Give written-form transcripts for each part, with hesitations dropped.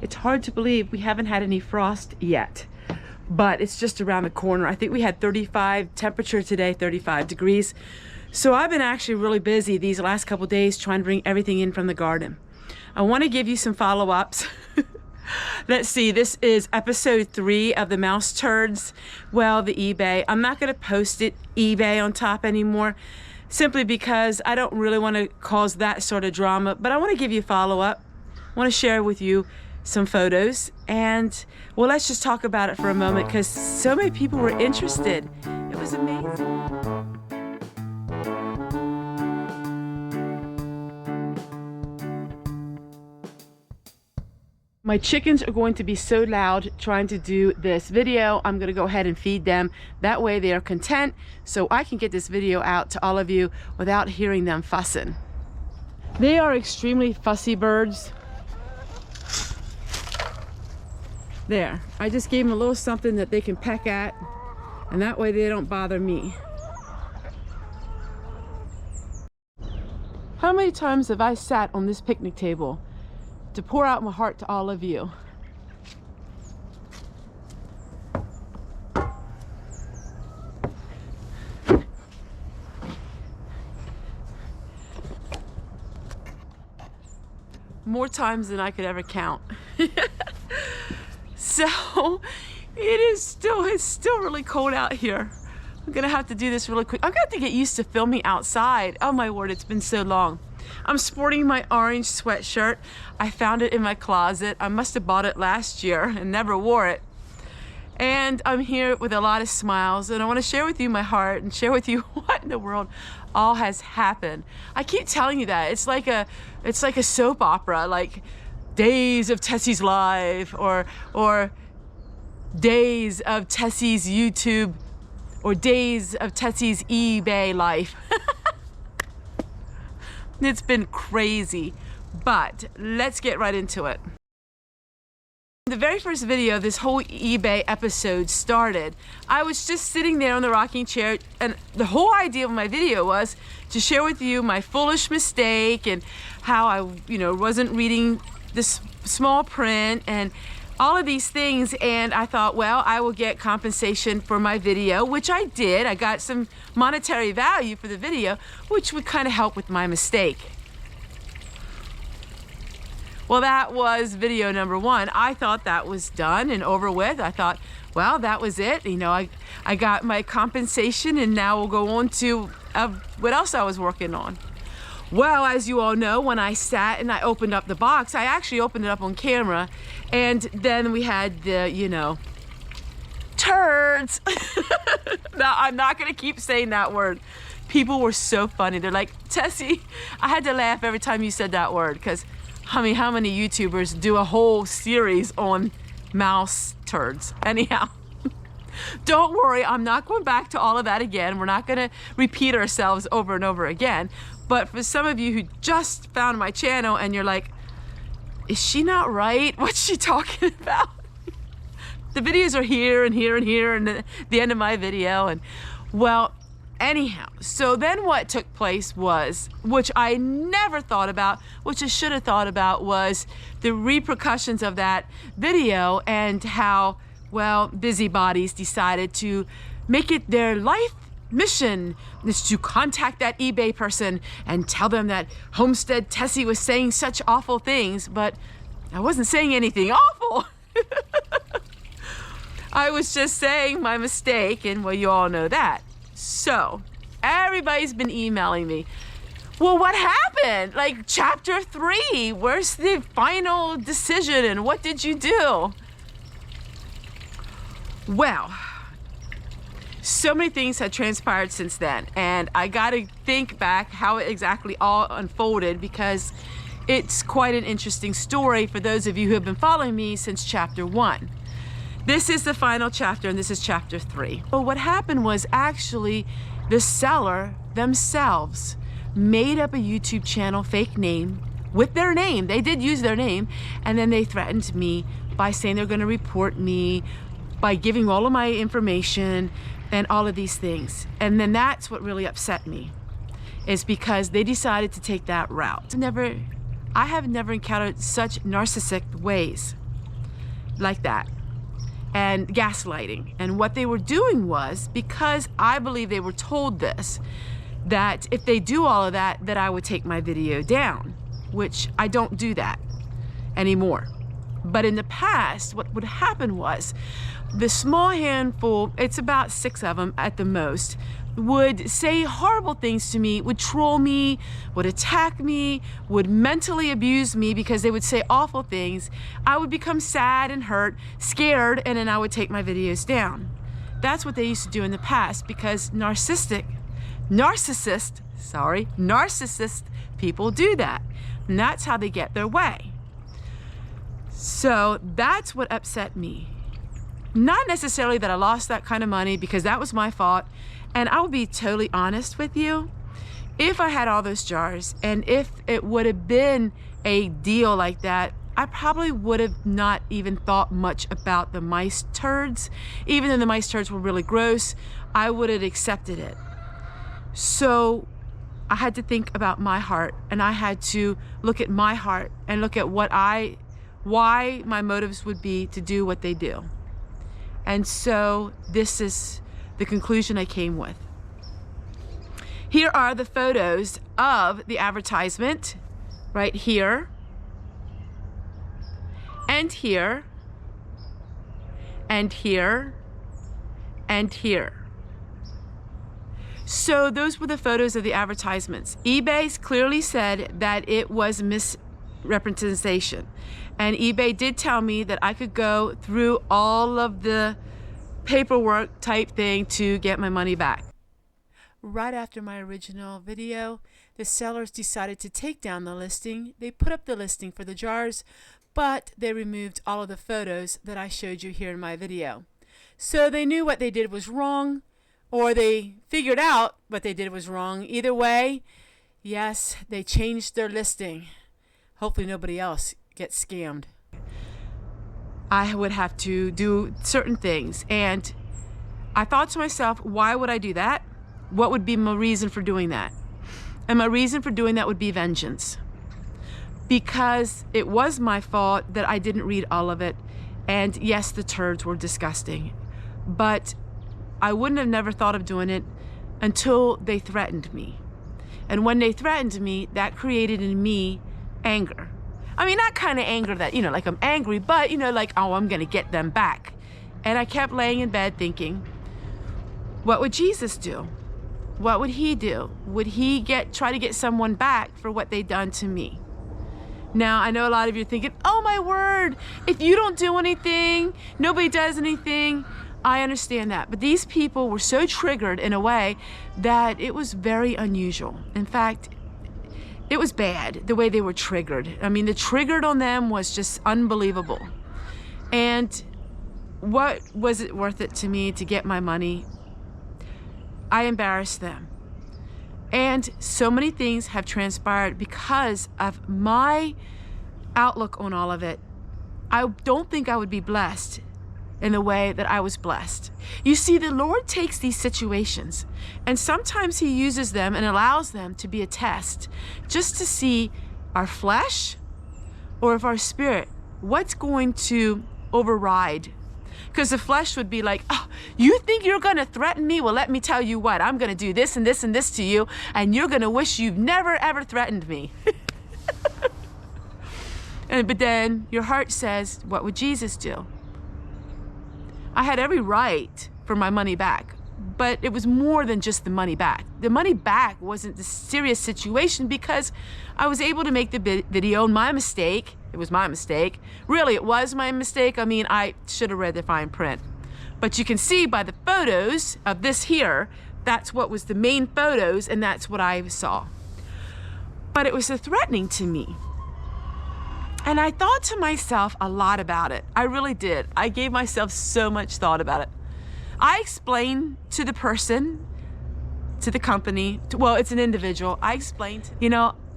It's hard to believe we haven't had any frost yet, but it's just around the corner. I think we had 35 temperature today, 35 degrees. So I've been actually really busy these last couple days trying to bring everything in from the garden. I want to give you some follow-ups. Let's see, this is episode 3 of the mouse turds. Well, the eBay. I'm not going to post it eBay on top anymore, simply because I don't really want to cause that sort of drama, but I want to give you a follow-up. I want to share with you some photos, and well, let's just talk about it for a moment because so many people were interested. It was amazing. My chickens are going to be so loud trying to do this video. I'm going to go ahead and feed them. That way they are content, so I can get this video out to all of you without hearing them fussing. They are extremely fussy birds. There, I just gave them a little something that they can peck at, and that way they don't bother me. How many times have I sat on this picnic table to pour out my heart to all of you? More times than I could ever count. So it's still really cold out here. I'm gonna have to do this really quick. I've got to get used to filming outside. Oh my word, it's been so long. I'm sporting my orange sweatshirt. I found it in my closet. I must have bought it last year and never wore it. And I'm here with a lot of smiles, and I want to share with you my heart and share with you what in the world all has happened. I keep telling you that. It's like a soap opera, like Days of Tessie's life, or Days of Tessie's YouTube, or Days of Tessie's eBay life. It's been crazy, but let's get right into it. The very first video this whole eBay episode started, I was just sitting there on the rocking chair, and the whole idea of my video was to share with you my foolish mistake and how I, wasn't reading this small print and all of these things. And I thought, well, I will get compensation for my video, which I did. I got some monetary value for the video, which would kind of help with my mistake. Well, that was video number 1. I thought that was done and over with. I thought, well, that was it. I got my compensation, and now we'll go on to what else I was working on. Well, as you all know, when I sat and I opened up the box, I actually opened it up on camera, and then we had the, turds. Now, I'm not gonna keep saying that word. People were so funny. They're like, Tessie, I had to laugh every time you said that word, because how many YouTubers do a whole series on mouse turds? Anyhow, don't worry, I'm not going back to all of that again. We're not gonna repeat ourselves over and over again. But for some of you who just found my channel and you're like, is she not right? What's she talking about? The videos are here and here and here and the end of my video. And well, anyhow, so then what took place was, which I never thought about, which I should have thought about, was the repercussions of that video and how, well, busybodies decided to make it their life mission is to contact that eBay person and tell them that Homestead Tessie was saying such awful things, but I wasn't saying anything awful. I was just saying my mistake, and well, you all know that. So everybody's been emailing me, well, what happened? Like chapter 3, where's the final decision and what did you do? Well, so many things had transpired since then, and I got to think back how it exactly all unfolded, because it's quite an interesting story for those of you who have been following me since chapter 1. This is the final chapter, and this is chapter 3. Well, what happened was actually the seller themselves made up a YouTube channel, fake name, with their name. They did use their name, and then they threatened me by saying they're going to report me, by giving all of my information and all of these things. And then that's what really upset me, is because they decided to take that route. I have never encountered such narcissistic ways. like that, and gaslighting. And what they were doing was, because I believe they were told this, that if they do all of that, that I would take my video down, which I don't do that anymore. But in the past, what would happen was the small handful, it's about 6 of them at the most, would say horrible things to me, would troll me, would attack me, would mentally abuse me because they would say awful things. I would become sad and hurt, scared, and then I would take my videos down. That's what they used to do in the past, because narcissist people do that. And that's how they get their way. So that's what upset me. Not necessarily that I lost that kind of money, because that was my fault. And I'll be totally honest with you. If I had all those jars, and if it would have been a deal like that, I probably would have not even thought much about the mice turds. Even though the mice turds were really gross, I would have accepted it. So I had to think about my heart, and I had to look at my heart and look at why my motives would be to do what they do. And so this is the conclusion I came with. Here are the photos of the advertisement, right here, and here, and here, and here. So those were the photos of the advertisements. eBay clearly said that it was misrepresentation. And eBay did tell me that I could go through all of the paperwork type thing to get my money back. Right after my original video, the sellers decided to take down the listing. They put up the listing for the jars, but they removed all of the photos that I showed you here in my video. So they knew what they did was wrong, or they figured out what they did was wrong. Either way, yes, they changed their listing. Hopefully nobody else gets scammed. I would have to do certain things, and I thought to myself, why would I do that? What would be my reason for doing that? And my reason for doing that would be vengeance, because it was my fault that I didn't read all of it. And yes, the turds were disgusting, but I wouldn't have never thought of doing it until they threatened me. And when they threatened me, that created in me anger. I mean, not kind of anger that, like I'm angry, but, like, oh, I'm going to get them back. And I kept laying in bed thinking, what would Jesus do? What would he do? Would he try to get someone back for what they done to me? Now, I know a lot of you are thinking, oh my word, if you don't do anything, nobody does anything. I understand that. But these people were so triggered in a way that it was very unusual. In fact, it was bad the way they were triggered. I mean, the triggered on them was just unbelievable. And what was it worth it to me to get my money? I embarrassed them. And so many things have transpired because of my outlook on all of it. I don't think I would be blessed in the way that I was blessed. You see, the Lord takes these situations, and sometimes he uses them and allows them to be a test, just to see our flesh or if our spirit, what's going to override. Because the flesh would be like, oh, you think you're going to threaten me? Well, let me tell you what, I'm going to do this and this and this to you, and you're going to wish you've never, ever threatened me. But then your heart says, what would Jesus do? I had every right for my money back, but it was more than just the money back. The money back wasn't the serious situation, because I was able to make the video. My mistake. It was my mistake. Really, it was my mistake. I mean, I should have read the fine print. But you can see by the photos of this here, that's what was the main photos, and that's what I saw. But it was so threatening to me. And I thought to myself a lot about it. I really did. I gave myself so much thought about it. I explained to the person, to the company, well, it's an individual. I explained,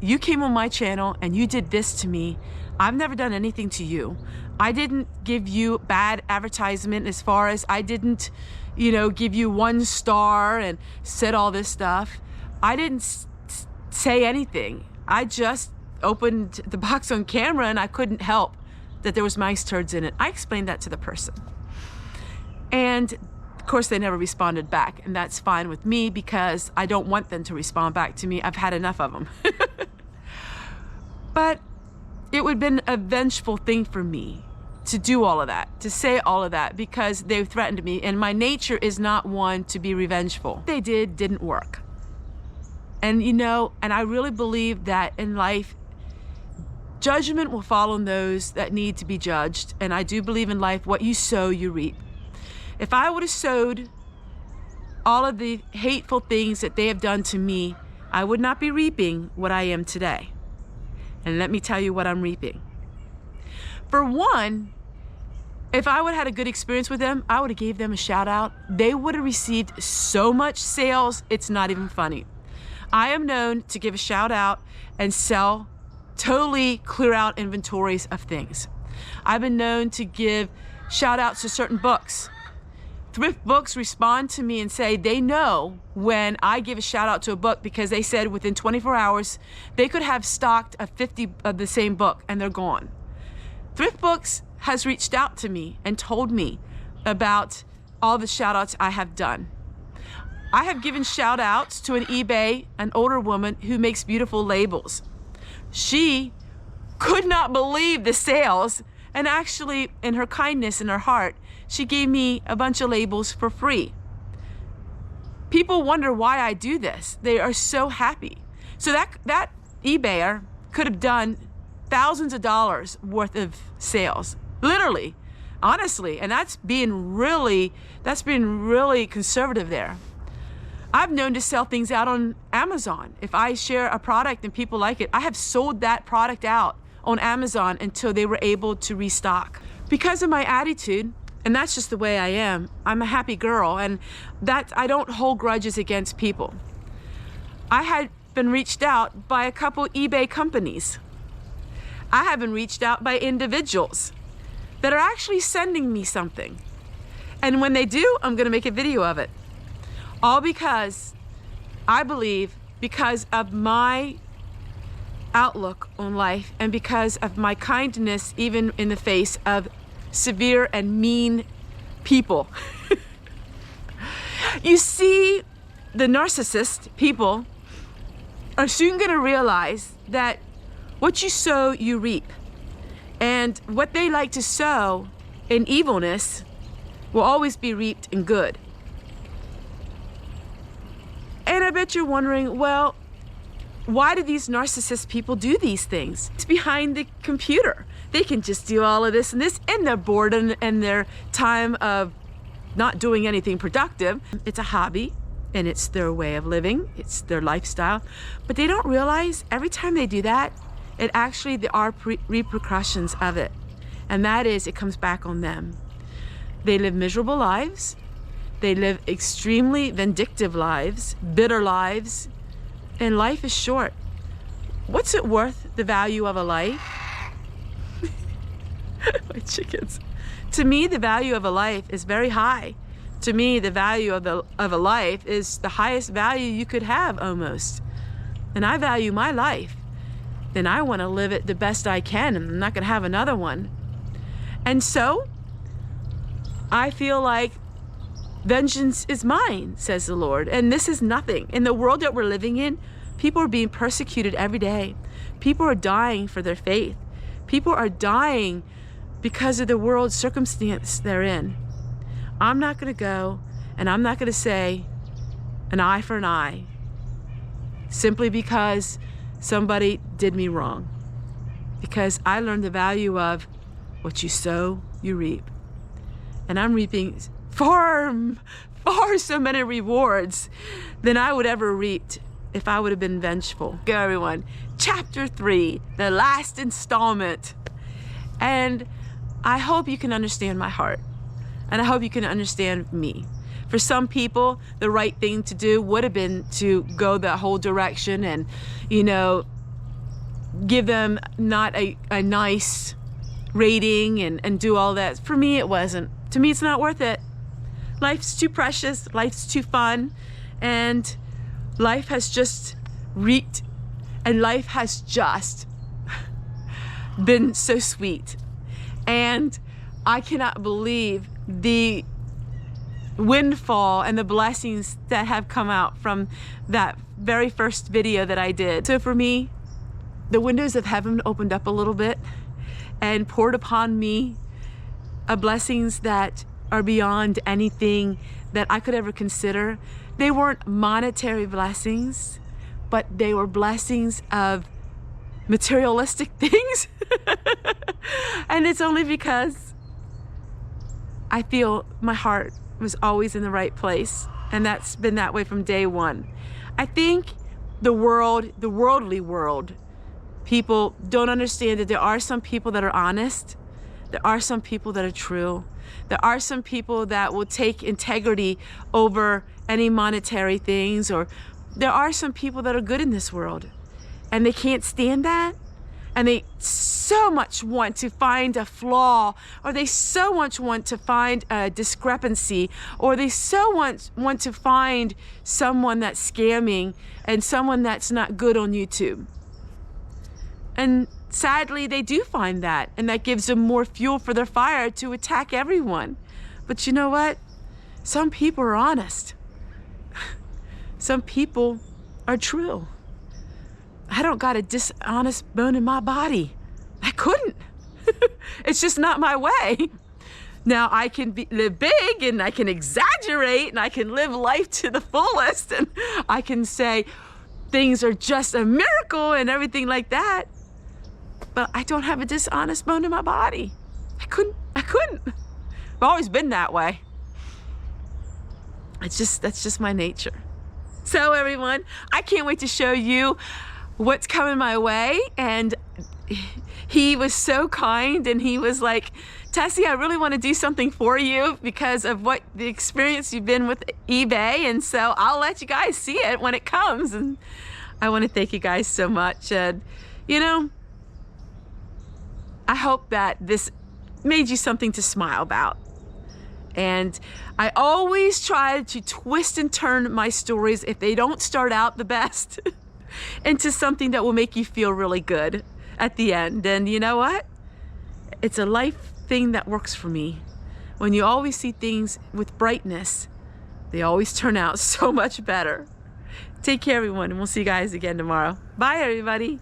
you came on my channel and you did this to me. I've never done anything to you. I didn't give you bad advertisement, as far as I didn't, give you 1 star and said all this stuff. I didn't say anything. I just opened the box on camera, and I couldn't help that there was mice turds in it. I explained that to the person. And of course they never responded back, and that's fine with me because I don't want them to respond back to me. I've had enough of them. But it would have been a vengeful thing for me to do all of that, to say all of that, because they threatened me, and my nature is not one to be revengeful. What they didn't work. And you know, and I really believe that in life, judgment will fall on those that need to be judged. And I do believe in life, what you sow, you reap. If I would have sowed all of the hateful things that they have done to me, I would not be reaping what I am today. And let me tell you what I'm reaping. For one, if I would have had a good experience with them, I would have gave them a shout out. They would have received so much sales, it's not even funny. I am known to give a shout out and sell, totally clear out inventories of things. I've been known to give shout outs to certain books. Thrift books respond to me and say they know when I give a shout out to a book because they said within 24 hours, they could have stocked a 50 of the same book and they're gone. Thrift Books has reached out to me and told me about all the shout outs I have done. I have given shout outs to an eBay, an older woman who makes beautiful labels. She could not believe the sales, and actually in her kindness in her heart, she gave me a bunch of labels for free. People wonder why I do this. They are so happy. So that eBayer could have done thousands of dollars worth of sales, literally, honestly, and that's being really conservative there. I've known to sell things out on Amazon. If I share a product and people like it, I have sold that product out on Amazon until they were able to restock. Because of my attitude, and that's just the way I am, I'm a happy girl, and that I don't hold grudges against people. I had been reached out by a couple eBay companies. I have been reached out by individuals that are actually sending me something. And when they do, I'm gonna make a video of it. All because I believe, because of my outlook on life and because of my kindness, even in the face of severe and mean people. You see, the narcissist people are soon gonna realize that what you sow, you reap. And what they like to sow in evilness will always be reaped in good. And I bet you're wondering, well, why do these narcissist people do these things? It's behind the computer. They can just do all of this and this in their boredom and their time of not doing anything productive. It's a hobby and it's their way of living. It's their lifestyle. But they don't realize every time they do that, it actually, there are repercussions of it. And that is, it comes back on them. They live miserable lives. They live extremely vindictive lives, bitter lives, and life is short. What's it worth, the value of a life? My chickens. To me, the value of a life is very high. To me, the value of a life is the highest value you could have almost. And I value my life. Then I want to live it the best I can, and I'm not going to have another one. And so, I feel like vengeance is mine, says the Lord. And this is nothing. In the world that we're living in, people are being persecuted every day. People are dying for their faith. People are dying because of the world circumstance they're in. I'm not going to go, and I'm not going to say an eye for an eye simply because somebody did me wrong. Because I learned the value of what you sow, you reap. And I'm reaping far so many rewards than I would ever reaped if I would have been vengeful. Go everyone, chapter 3, the last installment. And I hope you can understand my heart. And I hope you can understand me. For some people, the right thing to do would have been to go the whole direction and, you know, give them not a nice rating and do all that. For me, it wasn't. To me, it's not worth it. Life's too precious, life's too fun, and life has just reeked, and life has just been so sweet. And I cannot believe the windfall and the blessings that have come out from that very first video that I did. So for me, the windows of heaven opened up a little bit and poured upon me blessings that are beyond anything that I could ever consider. They weren't monetary blessings, but they were blessings of materialistic things. And it's only because I feel my heart was always in the right place, and that's been that way from day one. I think the worldly world, people don't understand that there are some people that are honest, there are some people that are true, there are some people that will take integrity over any monetary things, or there are some people that are good in this world and they can't stand that, and they so much want to find a flaw, or they so much want to find a discrepancy, or they so want to find someone that's scamming and someone that's not good on YouTube. And sadly, they do find that, and that gives them more fuel for their fire to attack everyone. But you know what? Some people are honest. Some people are true. I don't got a dishonest bone in my body. I couldn't. It's just not my way. Now I can live big, and I can exaggerate, and I can live life to the fullest, and I can say things are just a miracle and everything like that. But I don't have a dishonest bone in my body. I couldn't. I've always been that way. That's just my nature. So everyone, I can't wait to show you what's coming my way. And he was so kind, and he was like, Tessie, I really want to do something for you because of what the experience you've been with eBay, and so I'll let you guys see it when it comes. And I want to thank you guys so much. And you know, I hope that this made you something to smile about. And I always try to twist and turn my stories, if they don't start out the best, into something that will make you feel really good at the end. And you know what? It's a life thing that works for me. When you always see things with brightness, they always turn out so much better. Take care, everyone, and we'll see you guys again tomorrow. Bye, everybody.